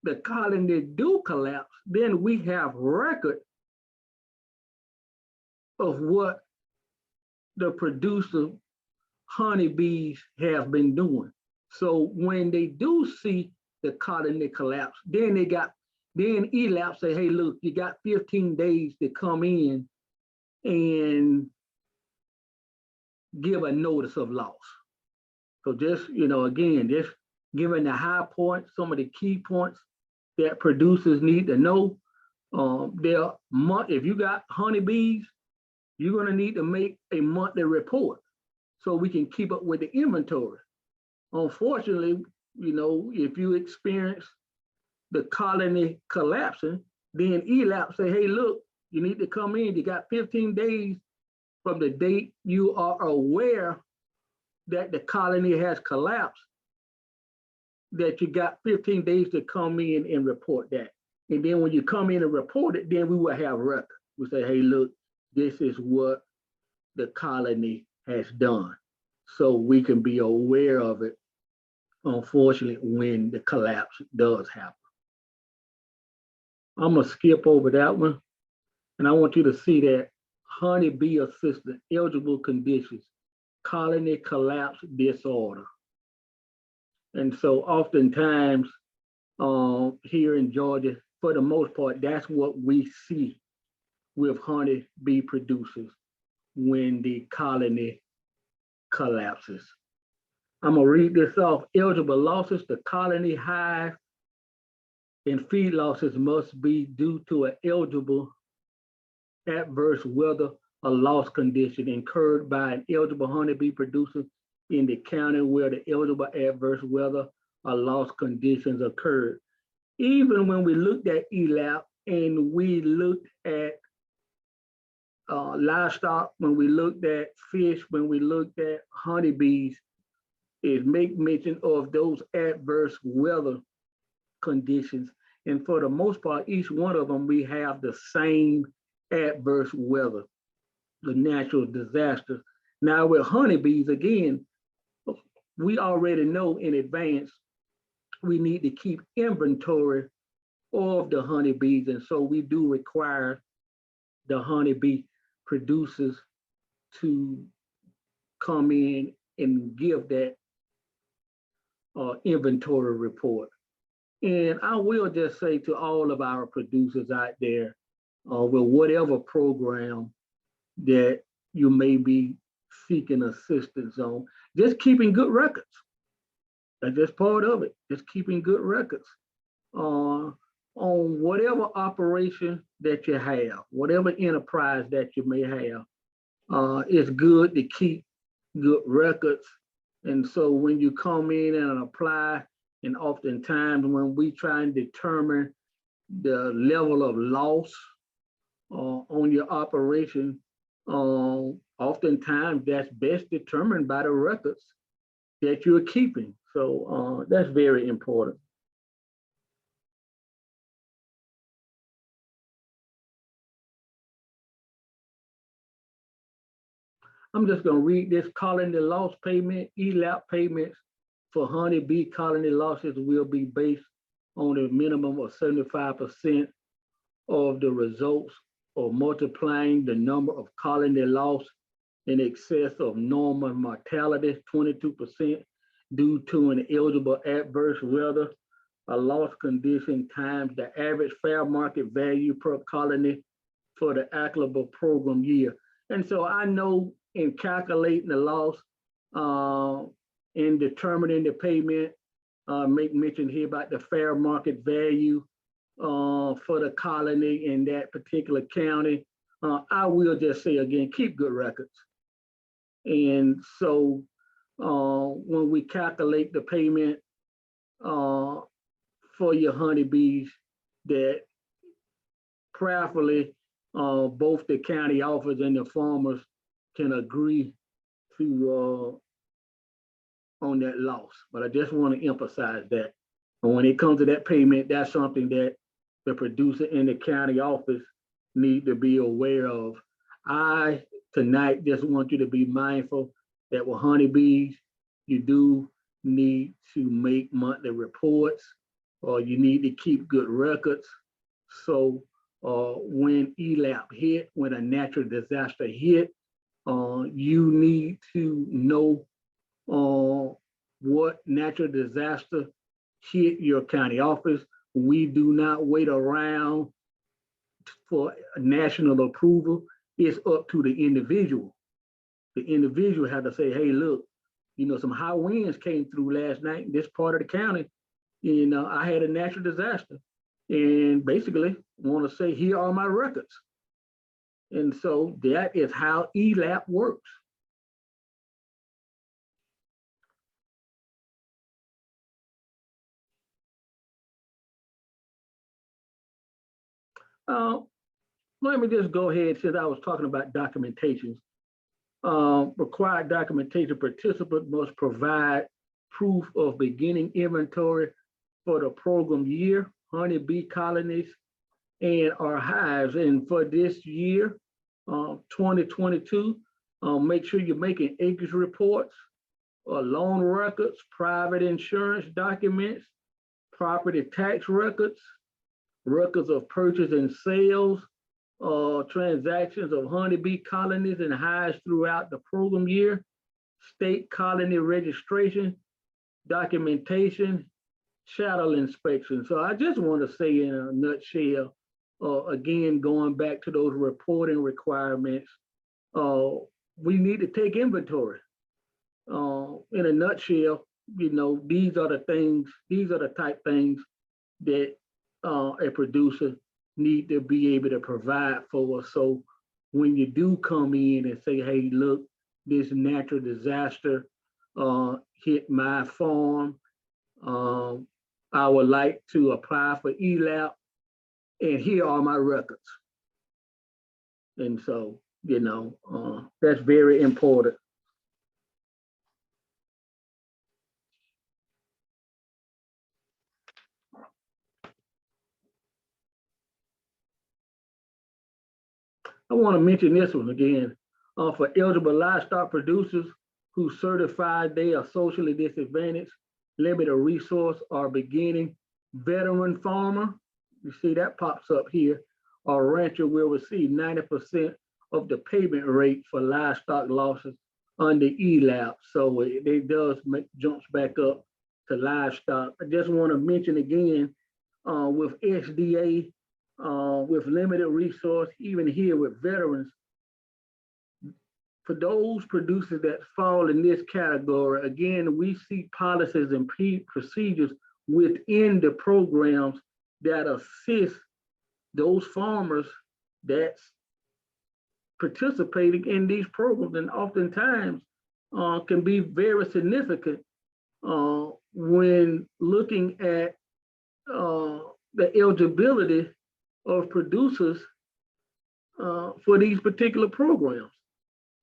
the colony do collapse, then we have record of what the producer honeybees have been doing. So when they do see the colony collapse, then ELAP say, hey, look, you got 15 days to come in and give a notice of loss. So just, again, just giving the high points, some of the key points that producers need to know. If you got honeybees, you're gonna need to make a monthly report so we can keep up with the inventory. Unfortunately, if you experience the colony collapsing, then ELAP say, hey, look, you need to come in, you got 15 days from the date you are aware that the colony has collapsed, that you got 15 days to come in and report that. And then when you come in and report it, then we will have record. We say, hey, look, this is what the colony has done, so we can be aware of it, unfortunately, when the collapse does happen. I'm gonna skip over that one, and I want you to see that honeybee assistant eligible conditions, colony collapse disorder. And so oftentimes here in Georgia, for the most part, that's what we see with honeybee producers when the colony collapses. I'm gonna read this off. Eligible losses, the colony hive and feed losses must be due to an eligible adverse weather or loss condition incurred by an eligible honeybee producer in the county where the eligible adverse weather or loss conditions occurred. Even when we looked at ELAP and we looked at livestock, when we looked at fish, when we looked at honeybees, is make mention of those adverse weather conditions. And for the most part, each one of them, we have the same adverse weather, the natural disaster. Now with honeybees, again, we already know in advance we need to keep inventory of the honeybees. And so we do require the honeybee producers to come in and give that inventory report. And I will just say to all of our producers out there, with whatever program that you may be seeking assistance on, just keeping good records. That's just part of it, just keeping good records on whatever operation that you have, whatever enterprise that you may have. It's good to keep good records. And so when you come in and apply, and oftentimes when we try and determine the level of loss on your operation, oftentimes that's best determined by the records that you're keeping. So that's very important. I'm just going to read this colony loss payment. ELAP payments for honeybee colony losses will be based on a minimum of 75% of the results, or multiplying the number of colony loss in excess of normal mortality, 22%, due to an eligible adverse weather, a loss condition times the average fair market value per colony for the applicable program year. And so I know in calculating the loss, in determining the payment, make mention here about the fair market value for the colony in that particular county. I will just say again, keep good records. And so when we calculate the payment for your honeybees, that prayerfully both the county office and the farmers can agree to on that loss. But I just want to emphasize that. And when it comes to that payment, that's something that the producer in the county office need to be aware of. I tonight just want you to be mindful that with honeybees, you do need to make monthly reports, or you need to keep good records. So when ELAP hit, when a natural disaster hit, you need to know what natural disaster hit your county office. We do not wait around for national approval. It's up to the individual. The individual had to say, hey, look, you know, some high winds came through last night in this part of the county. You know, I had a natural disaster. And basically want to say, here are my records. And so that is how ELAP works. Let me just go ahead, since I was talking about documentations. Required documentation, participant must provide proof of beginning inventory for the program year, honeybee colonies, and our hives. And for this year, 2022, Make sure you're making acreage reports, loan records, private insurance documents, property tax records, records of purchase and sales, transactions of honeybee colonies and hives throughout the program year, state colony registration, documentation, chattel inspection. So I just want to say in a nutshell, again, going back to those reporting requirements, we need to take inventory. In a nutshell, you know, these are the type things that a producer need to be able to provide for us. So when you do come in and say, hey, look, this natural disaster hit my farm, I would like to apply for ELAP, and here are my records. And so, you know, that's very important. I want to mention this one again. For eligible livestock producers who certified they are socially disadvantaged, limited resource, or beginning veteran farmer, you see that pops up here, or rancher will receive 90% of the payment rate for livestock losses under ELAP. So it does jumps back up to livestock. I just want to mention again, with SDA, with limited resource, even here with veterans, for those producers that fall in this category, again, we see policies and procedures within the programs that assist those farmers that's participating in these programs, and oftentimes can be very significant when looking at the eligibility of producers for these particular programs.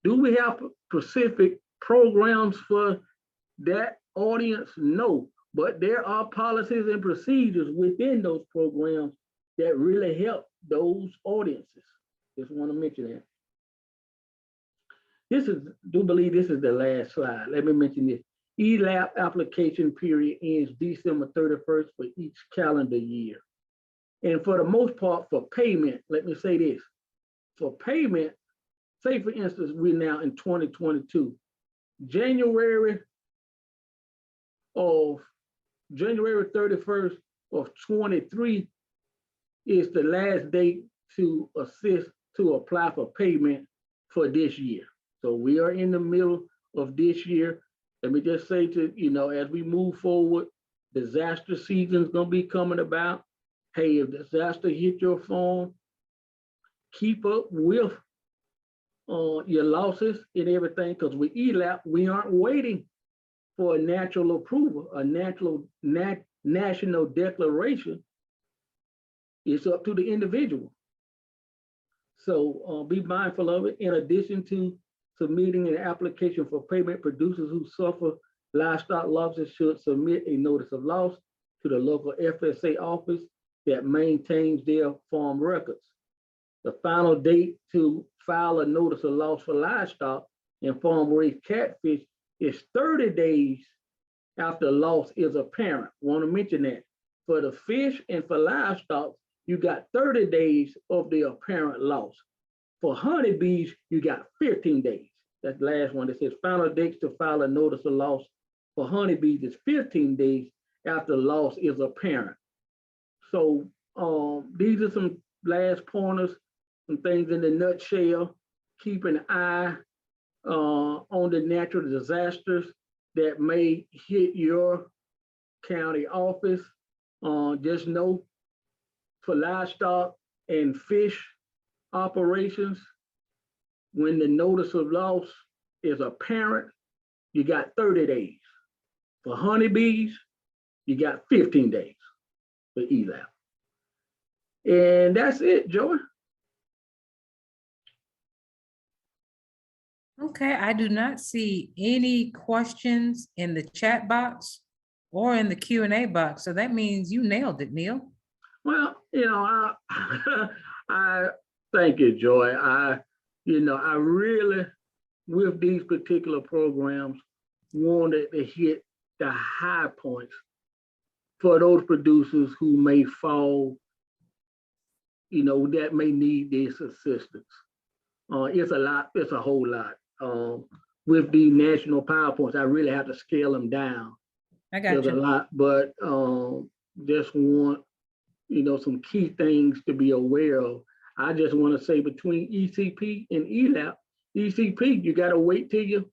Do we have specific programs for that audience? No, but there are policies and procedures within those programs that really help those audiences. Just want to mention that. Do believe this is the last slide. Let me mention this. ELAP application period ends December 31st for each calendar year. And for the most part, for payment, let me say this, for payment, say for instance, we're now in 2022, January 31st of 23 is the last date to apply for payment for this year. So we are in the middle of this year. Let me just say to, you know, as we move forward, disaster season is going to be coming about. Hey, if disaster hit your farm, keep up with your losses and everything, because with ELAP, we aren't waiting for a natural approval, a national declaration. It's up to the individual. So be mindful of it. In addition to submitting an application for payment, producers who suffer livestock losses should submit a notice of loss to the local FSA office that maintains their farm records. The final date to file a notice of loss for livestock and farm-raised catfish is 30 days after loss is apparent. Want to mention that. For the fish and for livestock, you got 30 days of the apparent loss. For honeybees, you got 15 days. That's the last one that says final dates to file a notice of loss for honeybees is 15 days after loss is apparent. So these are some last pointers, some things in the nutshell. Keep an eye on the natural disasters that may hit your county office. Just know for livestock and fish operations, when the notice of loss is apparent, you got 30 days. For honeybees, you got 15 days for ELAP. And that's it, Joey. Okay, I do not see any questions in the chat box or in the Q&A box. So that means you nailed it, Neil. Well, you know, I thank you, Joy. I really with these particular programs, wanted to hit the high points for those producers who may fall, that may need this assistance. It's a lot, it's a whole lot. With the national PowerPoints, I really have to scale them down. I got There's a you. lot, but just want, some key things to be aware of. I just want to say between ECP and ELAP, ECP, you got to wait till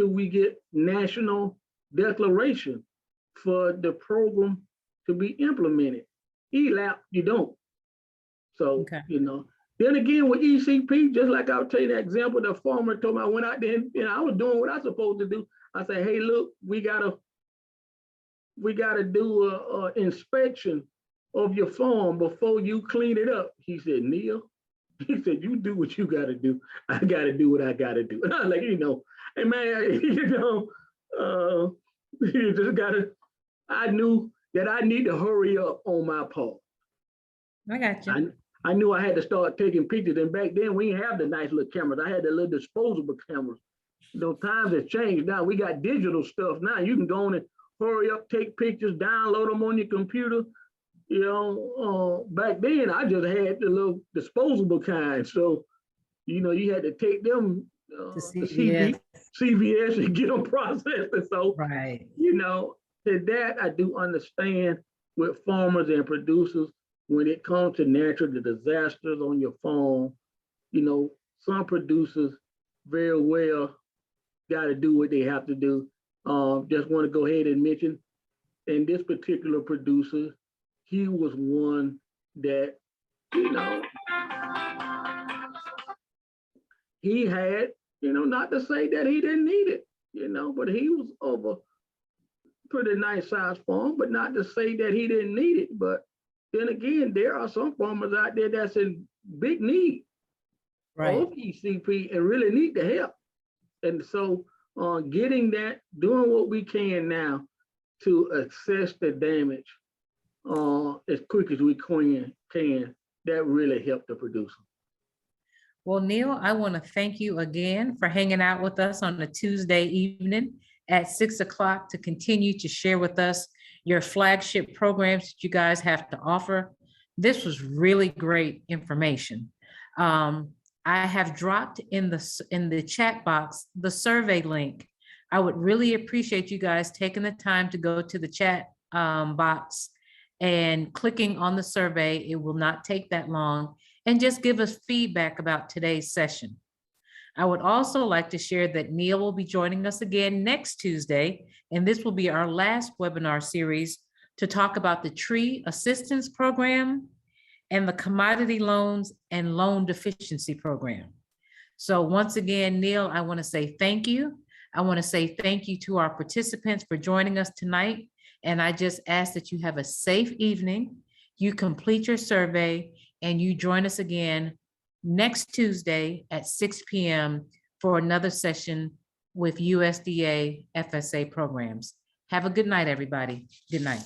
we get national declaration for the program to be implemented. ELAP, you don't. So, Okay. then again with ECP, just like I'll tell you that example, the farmer told me I went out there and I was doing what I was supposed to do. I said, hey, look, we gotta do a inspection of your farm before you clean it up. He said, Neil, he said, you do what you gotta do. I gotta do what I gotta do. And I was like, hey man, you just gotta, I knew that I need to hurry up on my part. I got you. I knew I had to start taking pictures, and back then we didn't have the nice little cameras. I had the little disposable cameras. Times have changed now. We got digital stuff now. You can go on and hurry up, take pictures, download them on your computer. Back then I just had the little disposable kind. So, you had to take them To to CVS and get them processed. And so, right. to that I do understand with farmers and producers. When it comes to natural disasters on your farm, some producers very well got to do what they have to do. Just want to go ahead and mention, and this particular producer, he was one that, he had, not to say that he didn't need it, but he was over pretty nice sized farm, but not to say that he didn't need it. But then again, there are some farmers out there that's in big need of ECP and really need the help. And so getting that, doing what we can now to assess the damage as quick as we can, that really helped the producer. Well, Neil, I want to thank you again for hanging out with us on a Tuesday evening at 6 o'clock to continue to share with us your flagship programs that you guys have to offer. This was really great information. I have dropped in the chat box the survey link. I would really appreciate you guys taking the time to go to the chat box and clicking on the survey. It will not take that long, and just give us feedback about today's session. I would also like to share that Neil will be joining us again next Tuesday, and this will be our last webinar series to talk about the tree assistance program and the commodity loans and loan deficiency program. So once again, Neil, I want to say thank you. I want to say thank you to our participants for joining us tonight. And I just ask that you have a safe evening, you complete your survey, and you join us again next Tuesday at 6 p.m. for another session with USDA FSA programs. Have a good night, everybody. Good night.